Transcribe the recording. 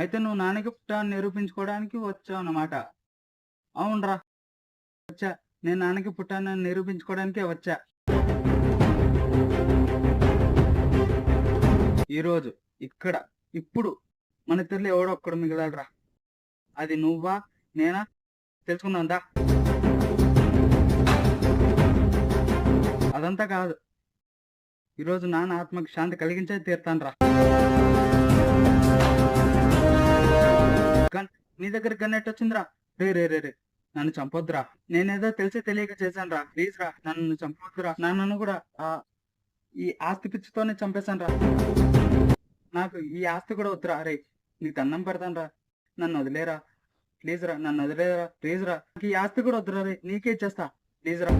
అయితే నువ్వు నాన్నకి పుట్టాన్ని నిరూపించుకోవడానికి వచ్చావు అన్నమాట. అవునరా, వచ్చా. నేను నాన్నకి పుట్టానని నిరూపించుకోవడానికే వచ్చా. ఈరోజు ఇక్కడ ఇప్పుడు మన ఇద్దరిలో ఎవడో ఒక్కడు మిగిలాడురా. అది నువ్వా నేనా తెలుసుకుందా. అదంతా కాదు, ఈరోజు నాన్న ఆత్మకి శాంతి కలిగించే తీరుతాను రా. నీ దగ్గర గన్నెట్ వచ్చిందిరా. రే రే రే రే నన్ను చంపొద్దురా. నేనేదో తెలిసి తెలియక చేశాను రా. ప్లీజ్ రా, నన్ను చంపొద్దురా. నన్ను కూడా ఈ ఆస్తి పిచ్చితోనే చంపేశాను రా. నాకు ఈ ఆస్తి కూడా వద్దురా. రే నీకు దండం పెడతాను రా, నన్ను వదిలేరా. ప్లీజ్ రా, నన్ను వదిలేరా. ప్లీజ్ రా, ఈ ఆస్తి కూడా వద్దురా. రే నీకే ఇచ్చేస్తా. ప్లీజ్ రా.